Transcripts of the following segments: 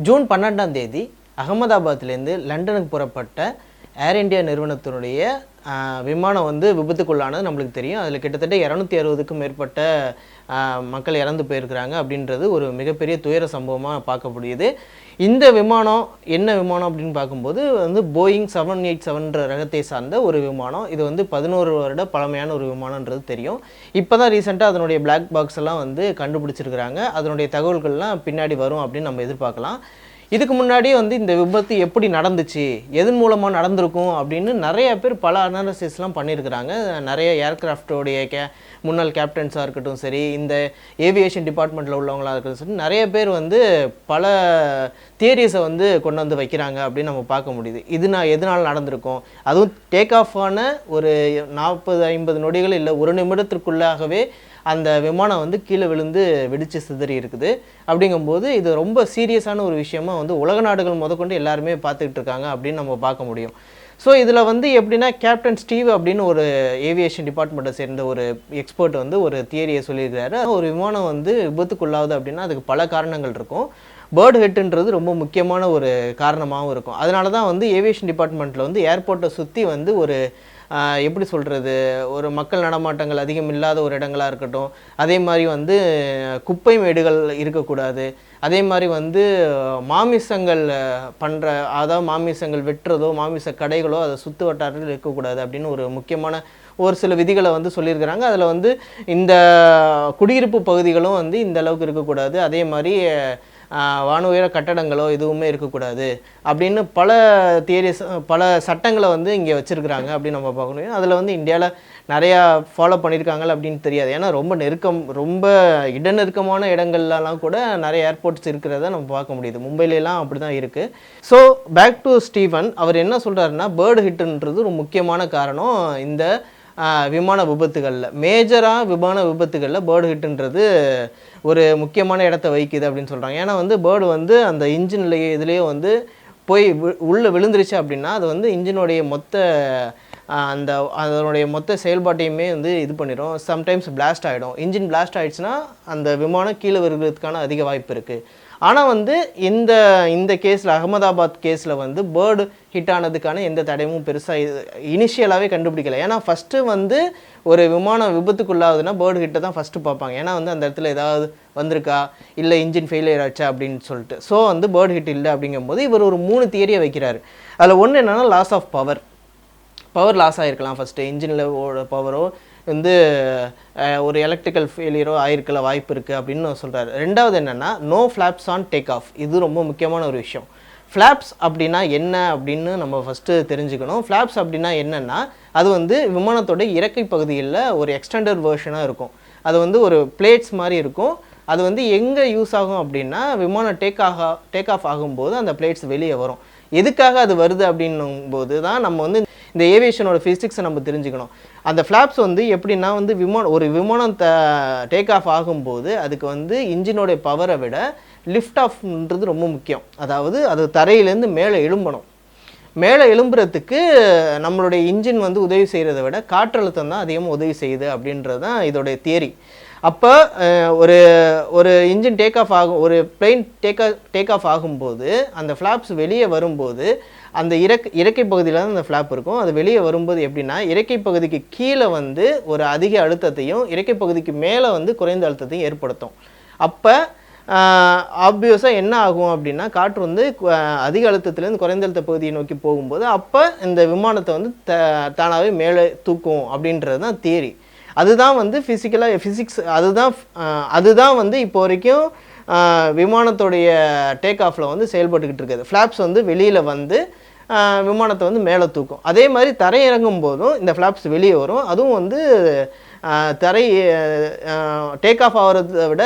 June 12ஆம் தேதி அகமதாபாத்லேருந்து லண்டனுக்கு புறப்பட்ட ஏர் இந்தியா நிறுவனத்தினுடைய விமானம் வந்து விபத்துக்குள்ளானது நம்மளுக்கு தெரியும். அதில் கிட்டத்தட்ட 260க்கும் மேற்பட்ட மக்கள் இறந்து போயிருக்கிறாங்க அப்படின்றது ஒரு மிகப்பெரிய துயர சம்பவமாக பார்க்கப்படுது. இந்த விமானம் என்ன விமானம் அப்படின்னு பார்க்கும்போது வந்து போயிங் 787 ரகத்தை சார்ந்த ஒரு விமானம். இது வந்து 11 வருட பழமையான ஒரு விமானன்றது தெரியும். இப்போ தான் ரீசெண்டாக அதனுடைய பிளாக் பாக்ஸ் எல்லாம் வந்து கண்டுபிடிச்சிருக்கிறாங்க. அதனுடைய தகவல்கள்லாம் பின்னாடி வரும் அப்படின்னு நம்ம எதிர்பார்க்கலாம். இதுக்கு முன்னாடி வந்து இந்த விபத்து எப்படி நடந்துச்சு, எதன் மூலமாக நடந்திருக்கும் அப்படின்னு நிறைய பேர் பல அனாலிசிஸ்லாம் பண்ணியிருக்கிறாங்க. நிறைய ஏர்கிராஃப்டோடைய முன்னாள் கேப்டன்ஸாக இருக்கட்டும் சரி, இந்த ஏவியேஷன் டிபார்ட்மெண்ட்டில் உள்ளவங்களாக இருக்கட்டும் சரி, நிறைய பேர் வந்து பல தியரிஸை வந்து கொண்டு வந்து வைக்கிறாங்க அப்படின்னு நம்ம பார்க்க முடியுது. எதனால் நடந்திருக்கும், அதுவும் டேக் ஆஃப் ஆன ஒரு 40-50 நொடிகள் இல்லை 1 நிமிடத்திற்குள்ளாகவே அந்த விமானம் வந்து கீழே விழுந்து வெடித்து சிதறி இருக்குது. அப்படிங்கும்போது இது ரொம்ப சீரியஸான ஒரு விஷயமா வந்து உலக நாடுகள் முதற்கொண்டு எல்லாருமே பார்த்துக்கிட்டு இருக்காங்க அப்படின்னு நம்ம பார்க்க முடியும். ஸோ இதில் வந்து எப்படின்னா கேப்டன் ஸ்டீவ் அப்படின்னு ஒரு ஏவியேஷன் டிபார்ட்மெண்ட்டை சேர்ந்த ஒரு எக்ஸ்பர்ட் வந்து ஒரு தியரியை சொல்லியிருக்காரு. ஒரு விமானம் வந்து விபத்துக்குள்ளாகுது அப்படின்னா அதுக்கு பல காரணங்கள் இருக்கும். பேர்டு ஹிட்டுன்றது ரொம்ப முக்கியமான ஒரு காரணமாகவும் இருக்கும். அதனால தான் வந்து ஏவியேஷன் டிபார்ட்மெண்ட்டில் வந்து ஏர்போர்ட்டை சுற்றி வந்து ஒரு எப்படி சொல்கிறது, ஒரு மக்கள் நடமாட்டங்கள் அதிகம் இல்லாத ஒரு இடங்களாக இருக்கட்டும், அதே மாதிரி வந்து குப்பை மேடுகள் இருக்கக்கூடாது, அதே மாதிரி வந்து மாமிசங்கள் அதாவது மாமிசங்கள் வெட்டுறதோ மாமிச கடைகளோ அதை சுற்று வட்டாரத்தில் இருக்கக்கூடாது அப்படின்னு ஒரு முக்கியமான ஒரு சில விதிகளை வந்து சொல்லியிருக்கிறாங்க. அதில் வந்து இந்த குடியிருப்பு பகுதிகளும் வந்து இந்த அளவுக்கு இருக்கக்கூடாது, அதே மாதிரி வானுயர கட்டடங்களோ எதுவுமே இருக்கக்கூடாது அப்படின்னு பல தியரிஸ் பல சட்டங்களை வந்து இங்கே வச்சுருக்கிறாங்க அப்படின்னு நம்ம பார்க்க முடியும். அதில் வந்து இந்தியாவில் நிறையா ஃபாலோ பண்ணியிருக்காங்க அப்படின்னு தெரியாது. ஏன்னா ரொம்ப இடநெருக்கமான இடங்கள்லாம் கூட நிறைய ஏர்போர்ட்ஸ் இருக்கிறத நம்ம பார்க்க முடியுது. மும்பையிலலாம் அப்படி தான் இருக்குது. ஸோ பேக் டு ஸ்டீவன், அவர் என்ன சொல்கிறாருன்னா பேர்டு ஹிட்டுன்றது ஒரு முக்கியமான காரணம் இந்த விமான விபத்துகளில், மேஜராக விமான விபத்துகளில் பேர்டு ஹிட்டுன்றது ஒரு முக்கியமான இடத்த வகிக்குது அப்படின்னு சொல்கிறாங்க. ஏன்னா வந்து பேர்டு வந்து அந்த இன்ஜின்லேயே இதுலேயே வந்து போய் உள்ளே விழுந்துருச்சு அப்படின்னா அது வந்து இன்ஜினுடைய அதனுடைய மொத்த செயல்பாட்டையுமே வந்து இது பண்ணிடும். சம்டைம்ஸ் பிளாஸ்ட் ஆகிடும். இன்ஜின் பிளாஸ்ட் ஆகிடுச்சுன்னா அந்த விமானம் கீழே வருகிறதுக்கான அதிக வாய்ப்பு இருக்குது. ஆனால் வந்து இந்த கேஸில் அகமதாபாத் கேஸில் வந்து பேர்டு ஹிட் ஆனதுக்கான எந்த தடையும் பெருசாக இனிஷியலாகவே கண்டுபிடிக்கல. ஏன்னா ஃபஸ்ட்டு வந்து ஒரு விமானம் விபத்துக்குள்ளாகுதுன்னா பேர்டு ஹிட்டை தான் ஃபஸ்ட்டு பார்ப்பாங்க. ஏன்னா வந்து அந்த இடத்துல ஏதாவது வந்திருக்கா, இல்லை இன்ஜின் ஃபெயிலியர் ஆச்சா அப்படின்னு சொல்லிட்டு. ஸோ வந்து பேர்டு ஹிட் இல்லை அப்படிங்கும்போது இவர் ஒரு 3 தியரியை வைக்கிறாரு. அதில் ஒன்று என்னென்னா லாஸ் ஆஃப் பவர் லாஸ் ஆகிருக்கலாம். ஃபஸ்ட்டு இன்ஜினில் பவரோ வந்து ஒரு எலக்ட்ரிக்கல் ஃபெயிலியரோ ஆயிருக்கல வாய்ப்பு இருக்குது அப்படின்னு சொல்கிறாரு. ரெண்டாவது என்னென்னா no flaps on take off. இது ரொம்ப முக்கியமான ஒரு விஷயம். ஃப்ளாப்ஸ் அப்படின்னா என்ன அப்படின்னு நம்ம ஃபஸ்ட்டு தெரிஞ்சுக்கணும். ஃப்ளாப்ஸ் அப்படின்னா என்னென்னா அது வந்து விமானத்தோட இறக்கை பகுதியில் ஒரு எக்ஸ்டெண்டட் வேர்ஷனாக இருக்கும். அது வந்து ஒரு பிளேட்ஸ் மாதிரி இருக்கும். அது வந்து எங்கே யூஸ் ஆகும் அப்படின்னா விமானம் டேக் ஆஃப் ஆகும்போது அந்த பிளேட்ஸ் வெளியே வரும். எதுக்காக அது வருது அப்படின்னும்போது தான் நம்ம வந்து இந்த ஏவியேஷனோட ஃபிசிக்ஸை நம்ம தெரிஞ்சுக்கணும். அந்த ஃப்ளாப்ஸ் வந்து எப்படின்னா வந்து ஒரு விமானம் டேக் ஆஃப் ஆகும்போது அதுக்கு வந்து இன்ஜினோடைய பவரை விட லிஃப்ட் ஆஃப்ன்றது ரொம்ப முக்கியம். அதாவது அது தரையிலேருந்து மேலே எழும்பணும். மேலே எழும்புறதுக்கு நம்மளுடைய இன்ஜின் வந்து உதவி செய்கிறத விட காற்றழுத்தம் தான் அதிகமாக உதவி செய்யுது அப்படின்றது தான் இதோடைய தியரி. அப்போ ஒரு இன்ஜின் டேக் ஆஃப் ஆகும், ஒரு பிளெயின் டேக் ஆஃப் ஆகும்போது அந்த ஃப்ளாப்ஸ் வெளியே வரும்போது அந்த இறக்கை பகுதியில் தான் அந்த ஃப்ளாப் இருக்கும். அது வெளியே வரும்போது எப்படின்னா இறக்கை பகுதிக்கு கீழே வந்து ஒரு அதிக அழுத்தத்தையும் இறக்கை பகுதிக்கு மேலே வந்து குறைந்த அழுத்தத்தையும் ஏற்படுத்தும். அப்போ ஆப்வியஸாக என்ன ஆகும் அப்படின்னா காற்று வந்து அதிக அழுத்தத்துலேருந்து குறைந்த அழுத்த பகுதியை நோக்கி போகும்போது அப்போ இந்த விமானத்தை வந்து தானாகவே மேலே தூக்கும் அப்படின்றது தான் தியரி. அதுதான் வந்து ஃபிசிக்ஸ் அதுதான் வந்து இப்போ வரைக்கும் விமானத்துடைய டேக் ஆஃபில் வந்து செயல்பட்டுக்கிட்டு இருக்குது. ஃப்ளாப்ஸ் வந்து வெளியில் வந்து விமானத்தை வந்து மேலே தூக்கும். அதே மாதிரி தரை இறங்கும் போதும் இந்த ஃப்ளாப்ஸ் வெளியே வரும். அதுவும் வந்து டேக் ஆஃப் ஆகிறத விட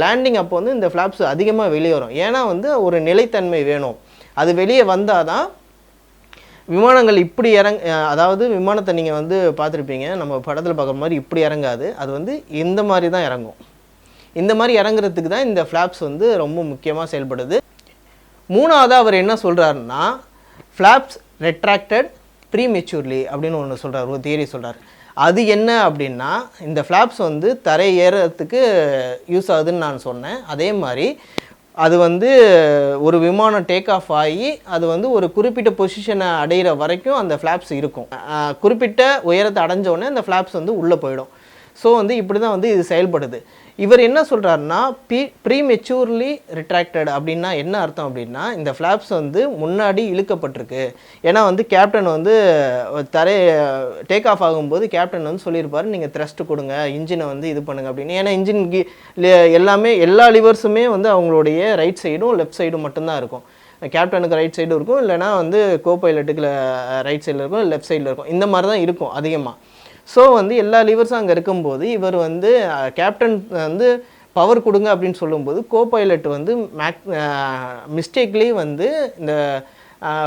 லேண்டிங் அப்போ வந்து இந்த ஃப்ளாப்ஸ் அதிகமாக வெளியே வரும். ஏன்னா வந்து ஒரு நிலைத்தன்மை வேணும். அது வெளியே வந்தால் தான் விமானங்கள் இப்படி அதாவது விமானத்தை நீங்கள் வந்து பார்த்துருப்பீங்க, நம்ம படத்தில் பார்க்குற மாதிரி இப்படி இறங்காது. அது வந்து இந்த மாதிரி தான் இறங்கும். இந்த மாதிரி இறங்குறதுக்கு தான் இந்த ஃப்ளாப்ஸ் வந்து ரொம்ப முக்கியமாக செயல்படுது. மூணாவது அவர் என்ன சொல்கிறாருன்னா ஃப்ளாப்ஸ் ரெட்ராக்டட் ப்ரீமெச்சூர்லி அப்படின்னு ஒன்று சொல்கிறார், ஒரு தியரி சொல்கிறார். அது என்ன அப்படின்னா இந்த ஃப்ளாப்ஸ் வந்து தரை ஏறத்துக்கு யூஸ் ஆகுதுன்னு நான் சொன்னேன். அதே மாதிரி அது வந்து ஒரு விமானம் டேக் ஆஃப் ஆகி அது வந்து ஒரு குறிப்பிட்ட பொசிஷனை அடைகிற வரைக்கும் அந்த ஃப்ளாப்ஸ் இருக்கும். குறிப்பிட்ட உயரத்தை அடைஞ்சோடனே அந்த ஃப்ளாப்ஸ் வந்து உள்ளே போயிடும். ஸோ வந்து இப்படி தான் வந்து இது செயல்படுது. இவர் என்ன சொல்கிறாருன்னா ப்ரீமெச்சூர்லி ரிட்ராக்டட் அப்படின்னா என்ன அர்த்தம் அப்படின்னா, இந்த ஃப்ளாப்ஸ் வந்து முன்னாடி இழுக்கப்பட்டிருக்கு. ஏன்னா வந்து கேப்டன் வந்து டேக் ஆஃப் ஆகும்போது கேப்டன் வந்து சொல்லியிருப்பார், நீங்கள் த்ரஸ்ட் கொடுங்க, இன்ஜினை வந்து இது பண்ணுங்க அப்படின்னு. ஏன்னா இன்ஜின் எல்லாமே எல்லா லிவர்ஸுமே வந்து அவங்களுடைய ரைட் சைடும் லெஃப்ட் சைடும் மட்டும்தான் இருக்கும். கேப்டனுக்கு ரைட் சைடும் இருக்கும், இல்லைனா வந்து கோ பைலட்டுக்கு ரைட் சைடில் இருக்கும், லெஃப்ட் சைடில் இருக்கும். இந்த மாதிரி தான் இருக்கும் அதிகமாக. ஸோ வந்து எல்லா லிவர்ஸும் அங்கே இருக்கும்போது இவர் வந்து கேப்டன் வந்து பவர் கொடுங்க அப்படின்னு சொல்லும்போது கோ பைலட் வந்து மிஸ்டேக்லி வந்து இந்த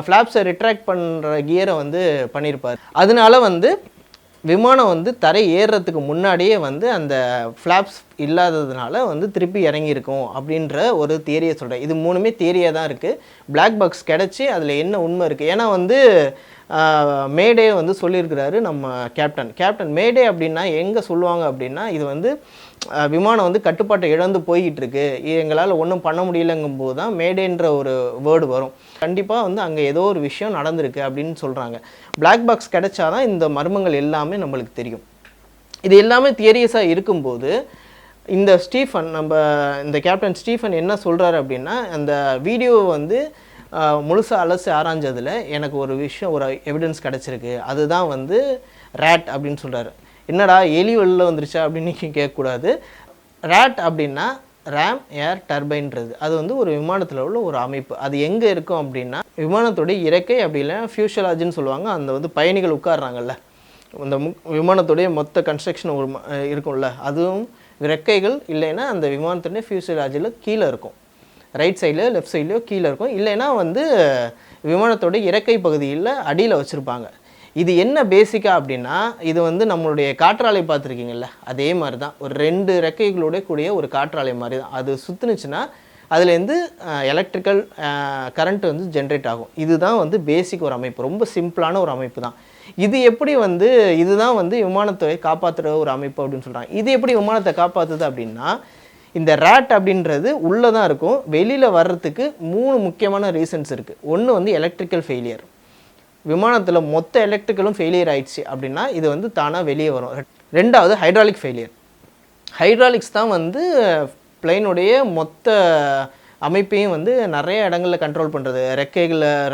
ஃப்ளாப்ஸை ரிட்ராக்ட் பண்ணுற கியரை வந்து பண்ணியிருப்பார். அதனால வந்து விமானம் வந்து தரை ஏறுறதுக்கு முன்னாடியே வந்து அந்த ஃப்ளாப்ஸ் இல்லாததுனால வந்து திருப்பி இறங்கியிருக்கும் அப்படின்ற ஒரு தியரியை சொல்கிறேன். இது மூணுமே தியரியாக தான் இருக்குது. பிளாக் பாக்ஸ் கிடச்சி அதில் என்ன உண்மை இருக்குது. ஏன்னா வந்து மேடே வந்து சொல்லியிருக்கிறாரு நம்ம கேப்டன் மேடே அப்படின்னா எங்கே சொல்லுவாங்க அப்படின்னா, இது வந்து விமானம் வந்து கட்டுப்பாட்டை இழந்து போய்கிட்டு இருக்கு, எங்களால் ஒன்றும் பண்ண முடியலங்கும்போது தான் மேடேன்ற ஒரு வேர்டு வரும். கண்டிப்பாக வந்து அங்கே ஏதோ ஒரு விஷயம் நடந்திருக்கு அப்படின்னு சொல்கிறாங்க. பிளாக் பாக்ஸ் கிடைச்சாதான் இந்த மர்மங்கள் எல்லாமே நம்மளுக்கு தெரியும். இது எல்லாமே தியரியஸாக இருக்கும்போது இந்த இந்த கேப்டன் ஸ்டீஃபன் என்ன சொல்கிறாரு அப்படின்னா, அந்த வீடியோவை வந்து முழுசாக அலசி ஆராய்ஞ்சதில் எனக்கு ஒரு விஷயம், ஒரு எவிடன்ஸ் கிடச்சிருக்கு. அதுதான் வந்து ரேட் அப்படின்னு சொல்கிறாரு. என்னடா எலி வெளில வந்துருச்சா அப்படின்னு கேட்கக்கூடாது. ரேட் அப்படின்னா ரேம் ஏர் டர்பைன்றது அது வந்து ஒரு விமானத்தில் உள்ள ஒரு அமைப்பு. அது எங்கே இருக்கும் அப்படின்னா விமானத்துடைய இறக்கை, அப்படி இல்லைன்னா ஃபியூஷலாஜின்னு சொல்லுவாங்க. அந்த வந்து பயணிகள் உட்கார்றாங்கல்ல, அந்த விமானத்துடைய மொத்த கன்ஸ்ட்ரக்ஷன் ஒரு இருக்கும்ல, அதுவும் இறக்கைகள் இல்லைன்னா அந்த விமானத்துடைய ஃபியூஷலாஜில் கீழே இருக்கும். ரைட் சைடில் லெஃப்ட் சைட்லையோ கீழே இருக்கும், இல்லைன்னா வந்து விமானத்தோட இறக்கை பகுதியில் அடியில் வச்சுருப்பாங்க. இது என்ன பேசிக்காக அப்படின்னா, இது வந்து நம்மளுடைய காற்றாலை பார்த்துருக்கீங்கள்ல, அதே மாதிரி தான். ஒரு 2 இறக்கைகளோட கூடிய ஒரு காற்றாலை மாதிரி தான். அது சுற்றுனுச்சுன்னா அதுலேருந்து எலக்ட்ரிக்கல் கரண்ட் வந்து ஜென்ரேட் ஆகும். இதுதான் வந்து பேசிக் ஒரு அமைப்பு, ரொம்ப சிம்பிளான ஒரு அமைப்பு தான். இது எப்படி வந்து இதுதான் வந்து விமானத்தை காப்பாற்றுற ஒரு அமைப்பு அப்படின்னு சொல்கிறாங்க. இது எப்படி விமானத்தை காப்பாற்றுது அப்படின்னா, இந்த ரேட் அப்படின்றது உள்ளே தான் இருக்கும். வெளியில் வர்றதுக்கு 3 முக்கியமான ரீசன்ஸ் இருக்குது. ஒன்று வந்து எலக்ட்ரிக்கல் ஃபெயிலியர். விமானத்தில் மொத்த எலக்ட்ரிக்கலும் ஃபெயிலியர் ஆயிடுச்சு அப்படின்னா இது வந்து தானாக வெளியே வரும். 2வது ஹைட்ராலிக் ஃபெயிலியர். ஹைட்ராலிக்ஸ் தான் வந்து பிளைனுடைய மொத்த அமைப்பையும் வந்து நிறைய இடங்களில் கண்ட்ரோல் பண்ணுறது.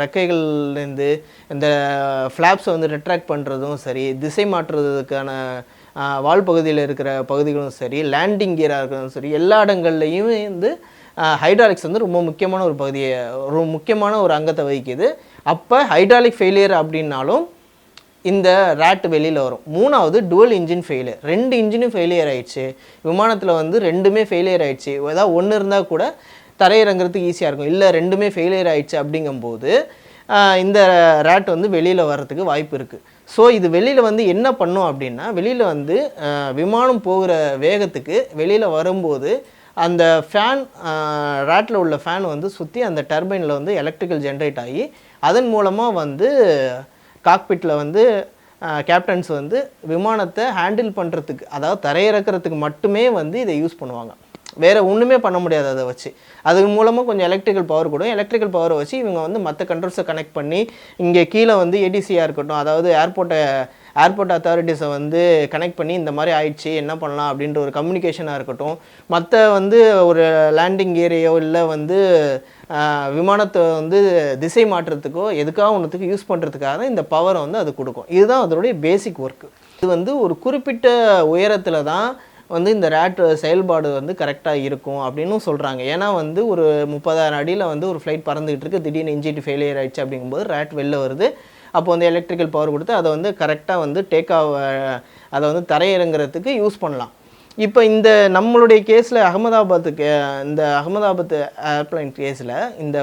ரெக்கைகள்லேருந்து இந்த ஃப்ளாப்ஸை வந்து ரிட்ராக்ட் பண்ணுறதும் சரி, திசை மாற்றுறதுக்கான வால் பகுதியில் இருக்கிற பகுதிகளும் சரி, லேண்டிங் கியராக இருக்கிறதும் சரி, எல்லா இடங்கள்லையும் வந்து ஹைட்ராலிக்ஸ் வந்து ரொம்ப முக்கியமான ஒரு பகுதியை, ஒரு முக்கியமான ஒரு அங்கத்தை வகிக்குது. அப்போ ஹைட்ராலிக் ஃபெயிலியர் அப்படின்னாலும் இந்த ரேட் வெளியில் வரும். 3வது டுவல் இன்ஜின் ஃபெயிலியர். 2 இன்ஜினும் ஃபெயிலியர் ஆயிடுச்சு, விமானத்தில் வந்து 2மே ஃபெயிலியர் ஆயிடுச்சு. ஏதாவது ஒன்று இருந்தால் கூட தரையிறங்கிறதுக்கு ஈஸியாக இருக்கும். இல்லை 2மே ஃபெயிலியர் ஆயிடுச்சு அப்படிங்கும்போது இந்த ரேட் வந்து வெளியில் வர்றதுக்கு வாய்ப்பு இருக்குது. ஸோ இது வெளியில் வந்து என்ன பண்ணும் அப்படின்னா, வெளியில் வந்து விமானம் போகிற வேகத்துக்கு வெளியில் வரும்போது அந்த ஃபேன், ரேட்டில் உள்ள ஃபேன் வந்து சுற்றி அந்த டர்பைனில் வந்து எலக்ட்ரிக்கல் ஜென்ரேட் ஆகி அதன் மூலமாக வந்து காக்பிட்டில் வந்து கேப்டன்ஸ் வந்து விமானத்தை ஹேண்டில் பண்ணுறதுக்கு, அதாவது தரையிறக்கிறதுக்கு மட்டுமே வந்து இதை யூஸ் பண்ணுவாங்க. வேறு ஒன்றுமே பண்ண முடியாது அதை வச்சு. அது மூலமாக கொஞ்சம் எலக்ட்ரிக்கல் பவர் கொடுக்கும். எலக்ட்ரிக்கல் பவரை வச்சு இவங்க வந்து மற்ற கண்ட்ரோல்ஸை கனெக்ட் பண்ணி இங்கே கீழே வந்து ஏடிசியாக இருக்கட்டும், அதாவது ஏர்போர்ட் அத்தாரிட்டிஸை வந்து கனெக்ட் பண்ணி இந்த மாதிரி ஆயிடுச்சு என்ன பண்ணலாம் அப்படின்ற ஒரு கம்யூனிகேஷனாக இருக்கட்டும், மற்ற வந்து ஒரு லேண்டிங் ஏரியோ இல்லை வந்து விமானத்தை வந்து திசை மாற்றுறதுக்கோ எதுக்காக ஒன்றுத்துக்கு யூஸ் பண்ணுறதுக்காக இந்த பவரை வந்து அது கொடுக்கும். இதுதான் அதனுடைய பேசிக் ஒர்க்கு. இது வந்து ஒரு குறிப்பிட்ட உயரத்தில் தான் வந்து இந்த ரேட் செயல்பாடு வந்து கரெக்டாக இருக்கும் அப்படின்னு சொல்கிறாங்க. ஏன்னா வந்து ஒரு 30,000 அடியில் வந்து ஒரு ஃப்ளைட் பறந்துகிட்டு இருக்குது, திடீர்னு இன்ஜின் ஃபெயிலியர் ஆகிடுச்சு அப்படிங்கும்போது ரேட் வெளில வருது. அப்போ வந்து எலக்ட்ரிக்கல் பவர் கொடுத்து அதை வந்து கரெக்டாக வந்து அதை வந்து தரையிறங்கிறதுக்கு யூஸ் பண்ணலாம். இப்போ இந்த நம்மளுடைய கேஸில் இந்த அகமதாபாத் ஏர்ப்ளைன் கேஸில் இந்த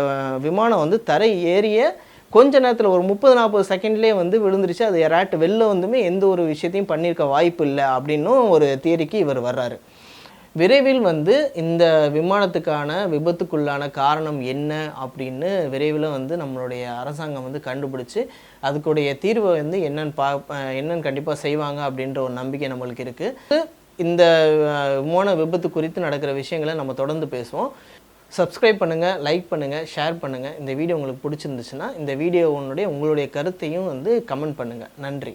விமானம் வந்து தரை ஏறிய கொஞ்ச நேரத்தில் ஒரு 30-40 செகண்ட்லேயே வந்து விழுந்துருச்சு. அது ரேட் வெளில வந்துமே எந்த ஒரு விஷயத்தையும் பண்ணியிருக்க வாய்ப்பு இல்லை அப்படின்னும் ஒரு தியரிக்கு இவர் வர்றாரு. விரைவில் வந்து இந்த விமானத்துக்கான விபத்துக்குள்ளான காரணம் என்ன அப்படின்னு விரைவில் வந்து நம்மளுடைய அரசாங்கம் வந்து கண்டுபிடிச்சி அதுக்குடைய தீர்வை வந்து என்னன்னு கண்டிப்பாக செய்வாங்க அப்படின்ற ஒரு நம்பிக்கை நம்மளுக்கு இருக்குது. இந்த விமான விபத்து குறித்து நடக்கிற விஷயங்களை நம்ம தொடர்ந்து பேசுவோம். சப்ஸ்கிரைப் பண்ணுங்கள், லைக் பண்ணுங்கள், ஷேர் பண்ணுங்கள். இந்த வீடியோ உங்களுக்கு பிடிச்சிருந்துச்சுன்னா இந்த வீடியோவுடைய உங்களுடைய கருத்தையும் வந்து கமெண்ட் பண்ணுங்கள். நன்றி.